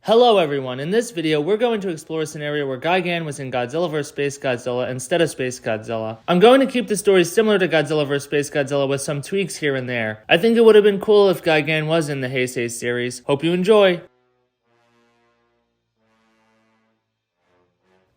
Hello everyone, in this video we're going to explore a scenario where Gigan was in Godzilla vs. SpaceGodzilla instead of SpaceGodzilla. I'm going to keep the story similar to Godzilla vs. SpaceGodzilla with some tweaks here and there. I think it would have been cool if Gigan was in the Heisei series. Hope you enjoy!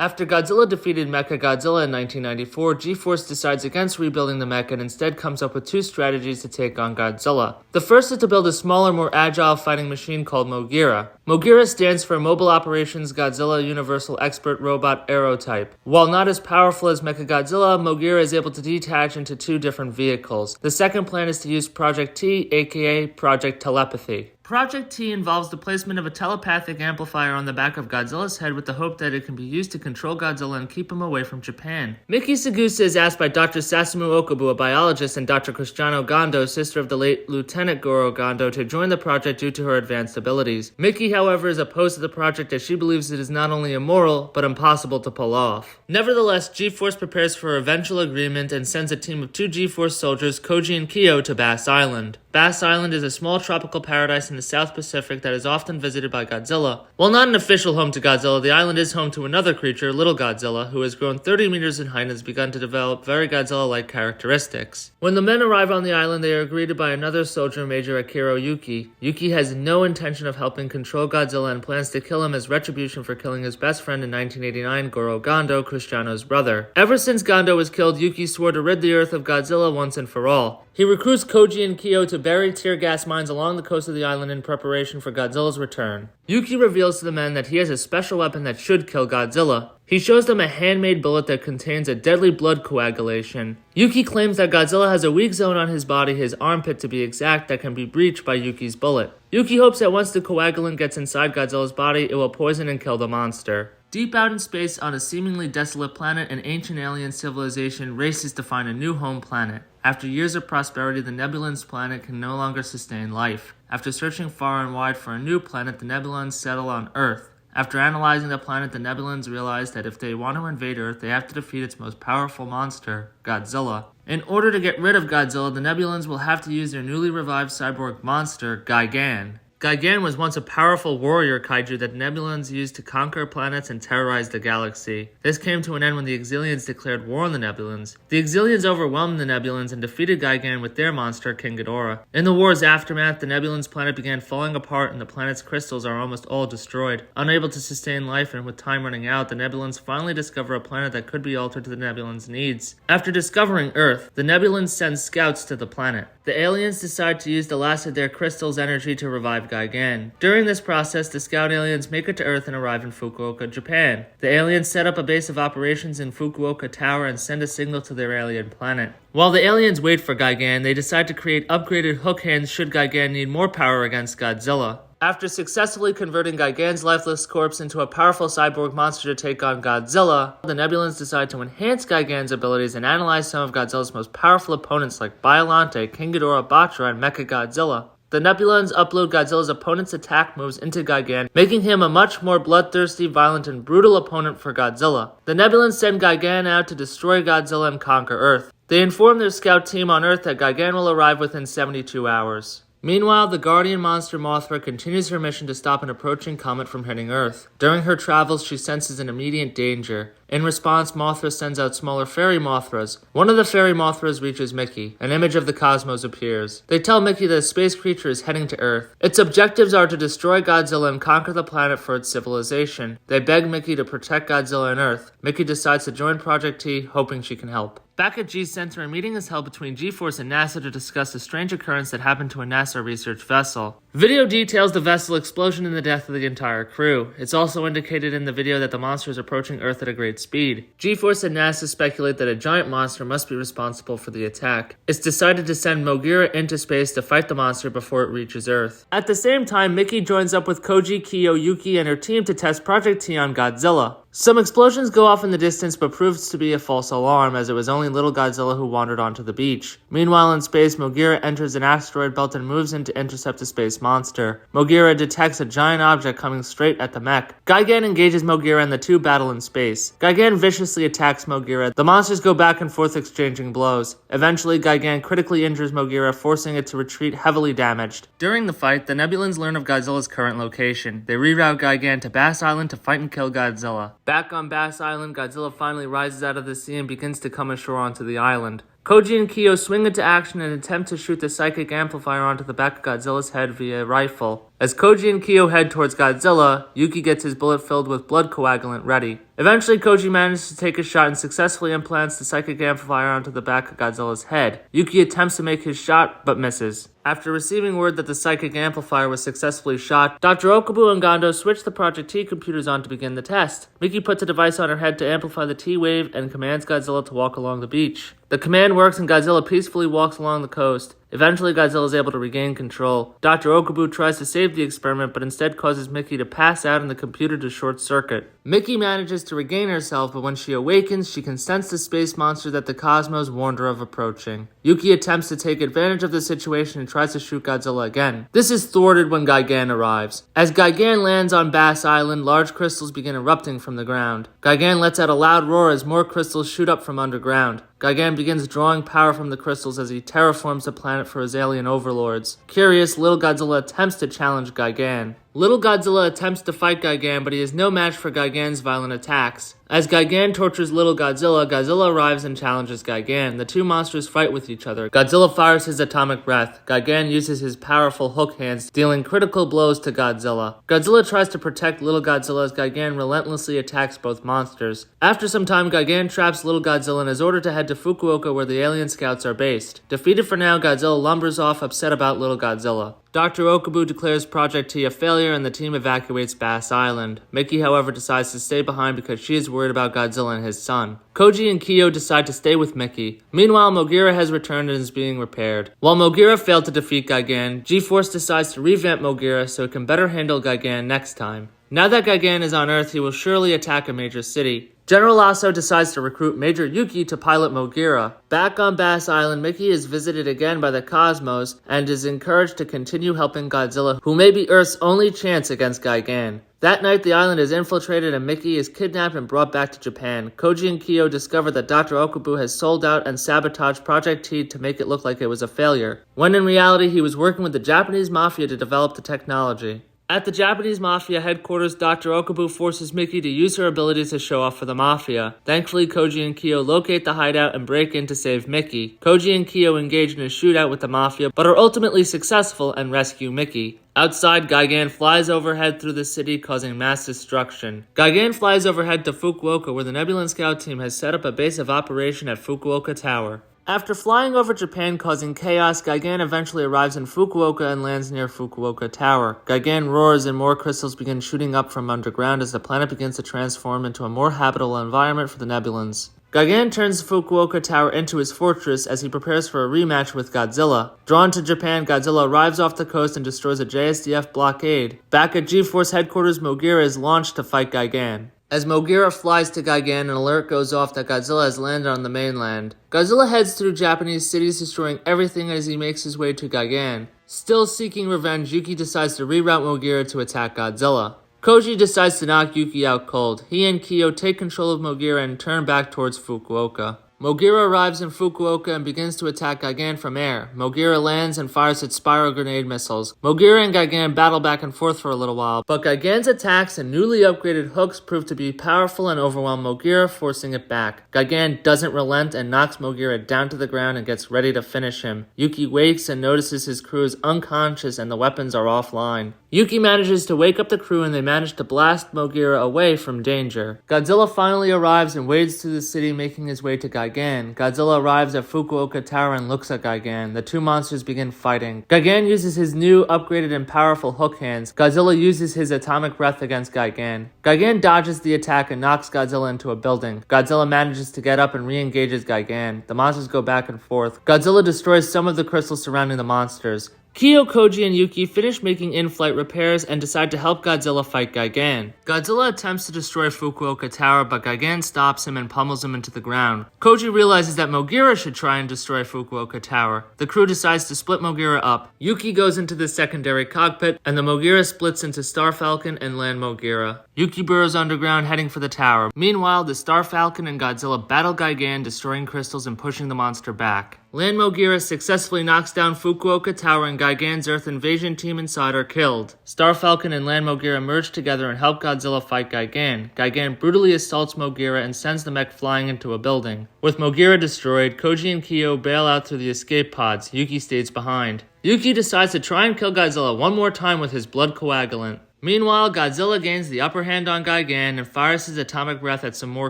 After Godzilla defeated Mechagodzilla in 1994, G-Force decides against rebuilding the mecha and instead comes up with two strategies to take on Godzilla. The first is to build a smaller, more agile fighting machine called Mogira. Mogira stands for Mobile Operations Godzilla Universal Expert Robot Aero Type. While not as powerful as Mechagodzilla, Mogira is able to detach into two different vehicles. The second plan is to use Project T, aka Project Telepathy. Project T involves the placement of a telepathic amplifier on the back of Godzilla's head with the hope that it can be used to control Godzilla and keep him away from Japan. Miki Sagusa is asked by Dr. Sasumu Okubu, a biologist, and Dr. Cristiano Gondo, sister of the late Lieutenant Goro Gondo, to join the project due to her advanced abilities. Miki, however, is opposed to the project as she believes it is not only immoral, but impossible to pull off. Nevertheless, G-Force prepares for a eventual agreement and sends a team of two G-Force soldiers, Koji and Kyo, to Bass Island. Bass Island is a small tropical paradise in the South Pacific that is often visited by Godzilla. While not an official home to Godzilla, the island is home to another creature, Little Godzilla, who has grown 30 meters in height and has begun to develop very Godzilla-like characteristics. When the men arrive on the island, they are greeted by another soldier, Major Akira Yuki. Yuki has no intention of helping control Godzilla and plans to kill him as retribution for killing his best friend in 1989, Goro Gondo, Cristiano's brother. Ever since Gondo was killed, Yuki swore to rid the Earth of Godzilla once and for all. He recruits Koji and Kyo to bury tear gas mines along the coast of the island in preparation for Godzilla's return. Yuki reveals to the men that he has a special weapon that should kill Godzilla. He shows them a handmade bullet that contains a deadly blood coagulation. Yuki claims that Godzilla has a weak zone on his body, his armpit to be exact, that can be breached by Yuki's bullet. Yuki hopes that once the coagulant gets inside Godzilla's body, it will poison and kill the monster. Deep out in space, on a seemingly desolate planet, an ancient alien civilization races to find a new home planet. After years of prosperity, the Nebulans planet can no longer sustain life. After searching far and wide for a new planet, the Nebulans settle on Earth. After analyzing the planet, the Nebulans realize that if they want to invade Earth, they have to defeat its most powerful monster, Godzilla. In order to get rid of Godzilla, the Nebulans will have to use their newly revived cyborg monster, Gigan. Gigan was once a powerful warrior kaiju that Nebulans used to conquer planets and terrorize the galaxy. This came to an end when the Exilians declared war on the Nebulans. The Exilians overwhelmed the Nebulans and defeated Gigan with their monster, King Ghidorah. In the war's aftermath, the Nebulans planet began falling apart and the planet's crystals are almost all destroyed. Unable to sustain life and with time running out, the Nebulans finally discover a planet that could be altered to the Nebulans' needs. After discovering Earth, the Nebulans send scouts to the planet. The aliens decide to use the last of their crystal's energy to revive Gigan. During this process, the scout aliens make it to Earth and arrive in Fukuoka, Japan. The aliens set up a base of operations in Fukuoka Tower and send a signal to their alien planet. While the aliens wait for Gigan, they decide to create upgraded hook hands should Gigan need more power against Godzilla. After successfully converting Gigan's lifeless corpse into a powerful cyborg monster to take on Godzilla, the Nebulans decide to enhance Gigan's abilities and analyze some of Godzilla's most powerful opponents like Biollante, King Ghidorah, Batra, and Mechagodzilla. The Nebulans upload Godzilla's opponent's attack moves into Gigan, making him a much more bloodthirsty, violent, and brutal opponent for Godzilla. The Nebulans send Gigan out to destroy Godzilla and conquer Earth. They inform their scout team on Earth that Gigan will arrive within 72 hours. Meanwhile, the guardian monster Mothra continues her mission to stop an approaching comet from hitting Earth. During her travels, she senses an immediate danger. In response, Mothra sends out smaller fairy Mothras. One of the fairy Mothras reaches Mickey. An image of the cosmos appears. They tell Mickey that a space creature is heading to Earth. Its objectives are to destroy Godzilla and conquer the planet for its civilization. They beg Mickey to protect Godzilla and Earth. Mickey decides to join Project T, hoping she can help. Back at G-Center, a meeting is held between G-Force and NASA to discuss a strange occurrence that happened to a NASA research vessel. Video details the vessel explosion and the death of the entire crew. It's also indicated in the video that the monster is approaching Earth at a great speed. G-Force and NASA speculate that a giant monster must be responsible for the attack. It's decided to send Mogira into space to fight the monster before it reaches Earth. At the same time, Mickey joins up with Koji, Kyo, Yuki, and her team to test Project T on Godzilla. Some explosions go off in the distance but proves to be a false alarm, as it was only little Godzilla who wandered onto the beach. Meanwhile in space, Mogira enters an asteroid belt and moves in to intercept a space monster. Mogira detects a giant object coming straight at the mech. Gigan engages Mogira and the two battle in space. Gigan viciously attacks Mogira. The monsters go back and forth exchanging blows. Eventually, Gigan critically injures Mogira, forcing it to retreat heavily damaged. During the fight, the Nebulans learn of Godzilla's current location. They reroute Gigan to Bass Island to fight and kill Godzilla. Back on Bass Island, Godzilla finally rises out of the sea and begins to come ashore onto the island. Koji and Kyo swing into action and attempt to shoot the psychic amplifier onto the back of Godzilla's head via a rifle. As Koji and Kyo head towards Godzilla, Yuki gets his bullet filled with blood coagulant ready. Eventually, Koji manages to take a shot and successfully implants the psychic amplifier onto the back of Godzilla's head. Yuki attempts to make his shot, but misses. After receiving word that the psychic amplifier was successfully shot, Dr. Okubo and Gondo switch the Project T computers on to begin the test. Miki puts a device on her head to amplify the T-wave and commands Godzilla to walk along the beach. The command works and Godzilla peacefully walks along the coast. Eventually, Godzilla is able to regain control. Dr. Okubo tries to save the experiment, but instead causes Miki to pass out and the computer to short-circuit. Miki manages to regain herself, but when she awakens, she can sense the space monster that the cosmos warned her of approaching. Yuki attempts to take advantage of the situation and tries to shoot Godzilla again. This is thwarted when Gigan arrives. As Gigan lands on Bass Island, large crystals begin erupting from the ground. Gigan lets out a loud roar as more crystals shoot up from underground. Gigan begins drawing power from the crystals as he terraforms the planet for his alien overlords. Curious, little Godzilla attempts to challenge Gigan. Little Godzilla attempts to fight Gigan, but he is no match for Gigan's violent attacks. As Gigan tortures little Godzilla, Godzilla arrives and challenges Gigan. The two monsters fight with each other. Godzilla fires his atomic breath. Gigan uses his powerful hook hands, dealing critical blows to Godzilla. Godzilla tries to protect little Godzilla as Gigan relentlessly attacks both monsters. After some time, Gigan traps little Godzilla and is ordered to head to Fukuoka where the alien scouts are based. Defeated for now, Godzilla lumbers off, upset about little Godzilla. Dr. Okubo declares Project T a failure and the team evacuates Bass Island. Miki, however, decides to stay behind because she is worried about Godzilla and his son. Koji and Kyo decide to stay with Miki. Meanwhile, Mogira has returned and is being repaired. While Mogira failed to defeat Gigan, G-Force decides to revamp Mogira so it can better handle Gigan next time. Now that Gigan is on Earth, he will surely attack a major city. General Lasso decides to recruit Major Yuki to pilot Mogira. Back on Bass Island, Miki is visited again by the Cosmos and is encouraged to continue helping Godzilla, who may be Earth's only chance against Gigan. That night, the island is infiltrated and Miki is kidnapped and brought back to Japan. Koji and Kyo discover that Dr. Okubo has sold out and sabotaged Project T to make it look like it was a failure, when in reality he was working with the Japanese mafia to develop the technology. At the Japanese Mafia headquarters, Dr. Okubo forces Miki to use her abilities to show off for the Mafia. Thankfully, Koji and Kyo locate the hideout and break in to save Miki. Koji and Kyo engage in a shootout with the Mafia, but are ultimately successful and rescue Miki. Outside, Gigan flies overhead through the city, causing mass destruction. Gigan flies overhead to Fukuoka, where the Nebulan Scout team has set up a base of operation at Fukuoka Tower. After flying over Japan causing chaos, Gigan eventually arrives in Fukuoka and lands near Fukuoka Tower. Gigan roars and more crystals begin shooting up from underground as the planet begins to transform into a more habitable environment for the Nebulans. Gigan turns Fukuoka Tower into his fortress as he prepares for a rematch with Godzilla. Drawn to Japan, Godzilla arrives off the coast and destroys a JSDF blockade. Back at G-Force headquarters, Mogira is launched to fight Gigan. As Mogira flies to Gigan, an alert goes off that Godzilla has landed on the mainland. Godzilla heads through Japanese cities, destroying everything as he makes his way to Gigan. Still seeking revenge, Yuki decides to reroute Mogira to attack Godzilla. Koji decides to knock Yuki out cold. He and Kyo take control of Mogira and turn back towards Fukuoka. Mogira arrives in Fukuoka and begins to attack Gigan from air. Mogira lands and fires its spiral grenade missiles. Mogira and Gigan battle back and forth for a little while, but Gigan's attacks and newly upgraded hooks prove to be powerful and overwhelm Mogira, forcing it back. Gigan doesn't relent and knocks Mogira down to the ground and gets ready to finish him. Yuki wakes and notices his crew is unconscious and the weapons are offline. Yuki manages to wake up the crew and they manage to blast Mogira away from danger. Godzilla finally arrives and wades through the city, making his way to Gigan. Godzilla arrives at Fukuoka Tower and looks at Gigan. The two monsters begin fighting. Gigan uses his new, upgraded and powerful hook hands. Godzilla uses his atomic breath against Gigan. Gigan dodges the attack and knocks Godzilla into a building. Godzilla manages to get up and re-engages Gigan. The monsters go back and forth. Godzilla destroys some of the crystals surrounding the monsters. Kyo, Koji, and Yuki finish making in-flight repairs and decide to help Godzilla fight Gigan. Godzilla attempts to destroy Fukuoka Tower, but Gigan stops him and pummels him into the ground. Koji realizes that Mogira should try and destroy Fukuoka Tower. The crew decides to split Mogira up. Yuki goes into the secondary cockpit, and the Mogira splits into Star Falcon and Land Mogira. Yuki burrows underground, heading for the tower. Meanwhile, the Star Falcon and Godzilla battle Gigan, destroying crystals and pushing the monster back. Land Mogira successfully knocks down Fukuoka Tower, and Gigan's Earth invasion team inside are killed. Star Falcon and Land Mogira merge together and help Godzilla fight Gigan. Gigan brutally assaults Mogira and sends the mech flying into a building. With Mogira destroyed, Koji and Kyo bail out through the escape pods. Yuki stays behind. Yuki decides to try and kill Godzilla one more time with his blood coagulant. Meanwhile, Godzilla gains the upper hand on Gigan and fires his atomic breath at some more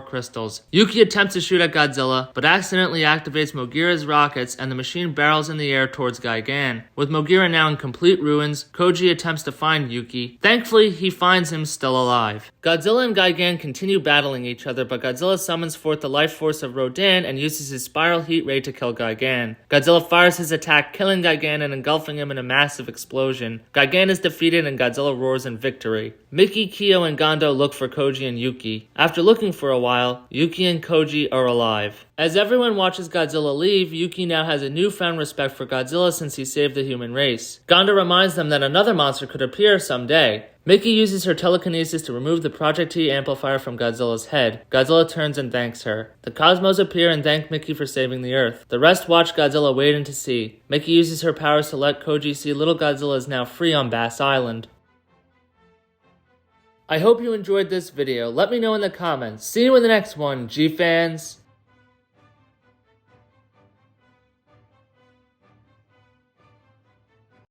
crystals. Yuki attempts to shoot at Godzilla, but accidentally activates Mogira's rockets, and the machine barrels in the air towards Gigan. With Mogira now in complete ruins, Koji attempts to find Yuki. Thankfully, he finds him still alive. Godzilla and Gigan continue battling each other, but Godzilla summons forth the life force of Rodan and uses his spiral heat ray to kill Gigan. Godzilla fires his attack, killing Gigan and engulfing him in a massive explosion. Gigan is defeated and Godzilla roars in victory. Mickey, Kyo, and Gondo look for Koji and Yuki. After looking for a while, Yuki and Koji are alive. As everyone watches Godzilla leave, Yuki now has a newfound respect for Godzilla since he saved the human race. Gondo reminds them that another monster could appear someday. Mickey uses her telekinesis to remove the Project T amplifier from Godzilla's head. Godzilla turns and thanks her. The Cosmos appear and thank Mickey for saving the Earth. The rest watch Godzilla wade into sea. Mickey uses her powers to let Koji see little Godzilla is now free on Bass Island. I hope you enjoyed this video. Let me know in the comments. See you in the next one, G-fans!